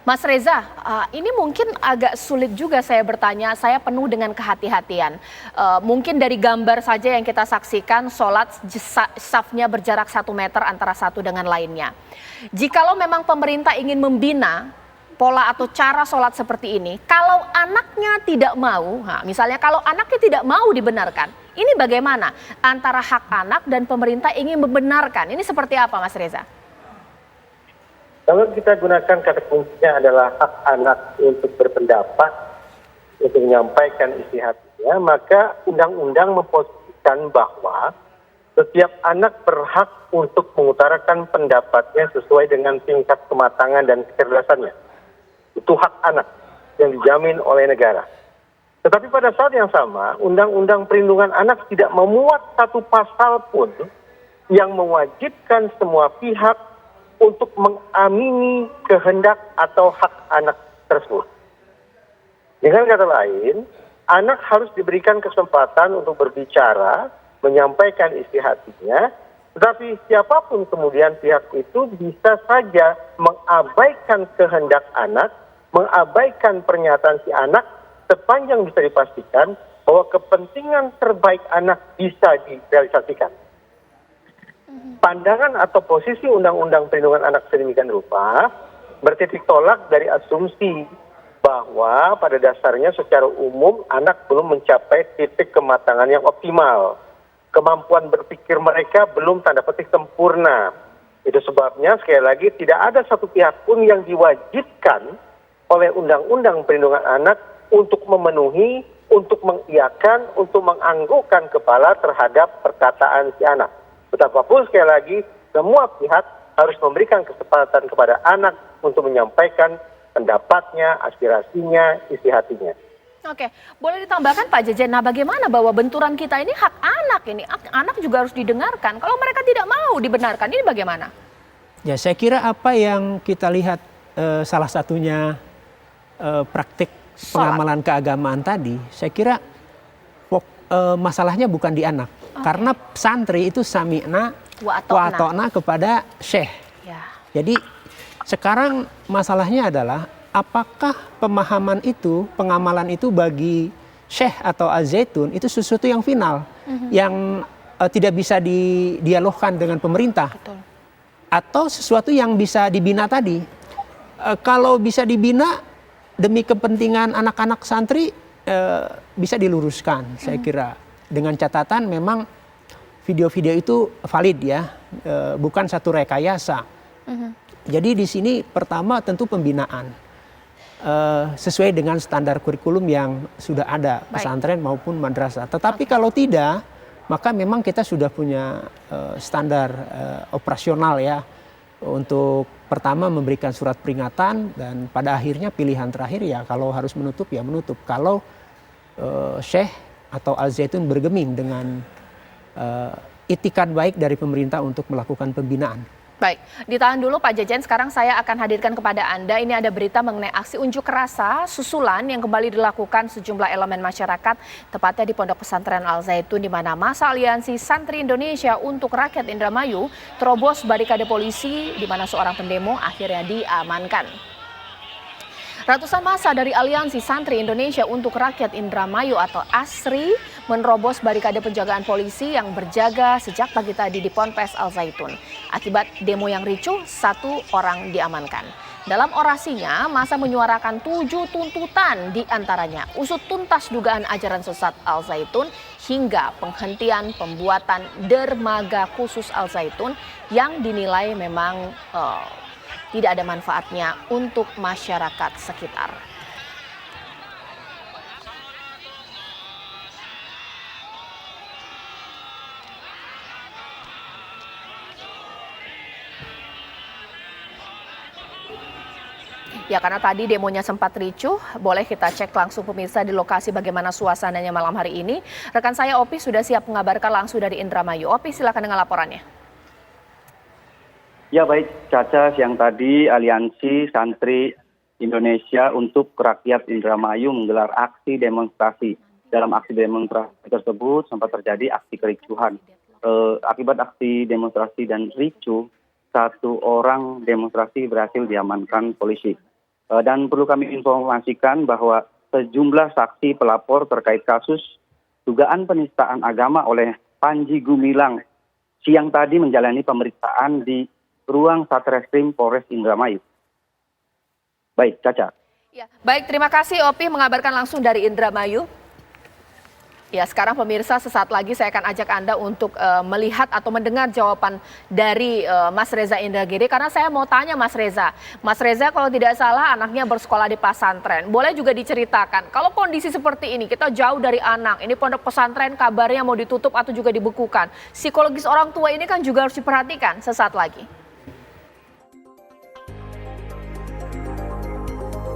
Mas Reza, ini mungkin agak sulit juga saya bertanya, saya penuh dengan kehati-hatian. Mungkin dari gambar saja yang kita saksikan, sholat safnya berjarak 1 meter antara satu dengan lainnya. Jikalau memang pemerintah ingin membina pola atau cara sholat seperti ini, kalau anaknya tidak mau, misalnya kalau anaknya tidak mau dibenarkan, ini bagaimana antara hak anak dan pemerintah ingin membenarkan? Ini seperti apa, Mas Reza? Kalau kita gunakan kata kuncinya adalah hak anak untuk berpendapat, untuk menyampaikan isi hatinya, maka undang-undang memposisikan bahwa setiap anak berhak untuk mengutarakan pendapatnya sesuai dengan tingkat kematangan dan kecerdasannya. Itu hak anak yang dijamin oleh negara. Tetapi pada saat yang sama, Undang-Undang Perlindungan Anak tidak memuat satu pasal pun yang mewajibkan semua pihak untuk mengamini kehendak atau hak anak tersebut. Dengan kata lain, anak harus diberikan kesempatan untuk berbicara, menyampaikan isi hatinya, tetapi siapapun kemudian pihak itu bisa saja mengabaikan kehendak anak, mengabaikan pernyataan si anak, sepanjang bisa dipastikan bahwa kepentingan terbaik anak bisa direalisasikan. Pandangan atau posisi Undang-Undang Perlindungan Anak sedemikian rupa bertitik tolak dari asumsi bahwa pada dasarnya secara umum anak belum mencapai titik kematangan yang optimal. Kemampuan berpikir mereka belum tanda petik sempurna. Itu sebabnya sekali lagi tidak ada satu pihak pun yang diwajibkan oleh Undang-Undang Perlindungan Anak untuk memenuhi, untuk mengiyakan, untuk menganggukkan kepala terhadap perkataan si anak. Betapapun sekali lagi, semua pihak harus memberikan kesempatan kepada anak untuk menyampaikan pendapatnya, aspirasinya, isi hatinya. Oke, boleh ditambahkan Pak Jejen, nah bagaimana bahwa benturan kita ini hak anak ini, anak juga harus didengarkan. Kalau mereka tidak mau dibenarkan, ini bagaimana? Ya, saya kira apa yang kita lihat salah satunya praktik pengamalan keagamaan tadi, saya kira masalahnya bukan di anak. Karena santri itu sami'na wa ata'na kepada syekh. Ya. Jadi sekarang masalahnya adalah apakah pemahaman itu, pengamalan itu bagi syekh atau az-zaitun itu sesuatu yang final, yang tidak bisa didialogkan dengan pemerintah. Betul. Atau sesuatu yang bisa dibina tadi. Kalau bisa dibina demi kepentingan anak-anak santri bisa diluruskan, saya kira. Dengan catatan memang video-video itu valid ya, bukan satu rekayasa. Jadi di sini pertama tentu pembinaan sesuai dengan standar kurikulum yang sudah ada pesantren maupun madrasah. Tetapi kalau tidak, maka memang kita sudah punya standar operasional ya untuk pertama memberikan surat peringatan dan pada akhirnya pilihan terakhir ya kalau harus menutup ya menutup. Kalau syekh atau al-zaitun bergeming dengan itikat baik dari pemerintah untuk melakukan pembinaan. Baik, ditahan dulu Pak Jejen, sekarang saya akan hadirkan kepada Anda, ini ada berita mengenai aksi unjuk rasa susulan yang kembali dilakukan sejumlah elemen masyarakat, tepatnya di Pondok Pesantren Al-Zaitun, di mana masa Aliansi Santri Indonesia untuk Rakyat Indramayu terobos barikade polisi, di mana seorang pendemo akhirnya diamankan. Ratusan massa dari Aliansi Santri Indonesia untuk Rakyat Indramayu atau ASRI menerobos barikade penjagaan polisi yang berjaga sejak pagi tadi di Ponpes Al-Zaitun. Akibat demo yang ricuh, 1 orang diamankan. Dalam orasinya, massa menyuarakan 7 tuntutan, di antaranya usut tuntas dugaan ajaran sesat Al-Zaitun hingga penghentian pembuatan dermaga khusus Al-Zaitun yang dinilai memang tidak ada manfaatnya untuk masyarakat sekitar. Ya, karena tadi demonya sempat ricuh, boleh kita cek langsung pemirsa di lokasi bagaimana suasananya malam hari ini. Rekan saya Opi sudah siap mengabarkan langsung dari Indramayu. Opi, silakan dengan laporannya. Ya baik, Caca, siang tadi Aliansi Santri Indonesia untuk Rakyat Indramayu menggelar aksi demonstrasi. Dalam aksi demonstrasi tersebut sempat terjadi aksi kericuhan. Akibat aksi demonstrasi dan ricuh, 1 orang demonstrasi berhasil diamankan polisi. Dan perlu kami informasikan bahwa sejumlah saksi pelapor terkait kasus dugaan penistaan agama oleh Panji Gumilang siang tadi menjalani pemeriksaan di ruang Satreskrim Polres Indramayu. Baik, Caca. Ya, baik, terima kasih Opi mengabarkan langsung dari Indramayu. Ya, sekarang pemirsa sesaat lagi saya akan ajak Anda untuk melihat atau mendengar jawaban dari Mas Reza Indragiri. Karena saya mau tanya Mas Reza kalau tidak salah anaknya bersekolah di pesantren. Boleh juga diceritakan, kalau kondisi seperti ini kita jauh dari anak, ini pondok pesantren kabarnya mau ditutup atau juga dibekukan. Psikologis orang tua ini kan juga harus diperhatikan sesaat lagi.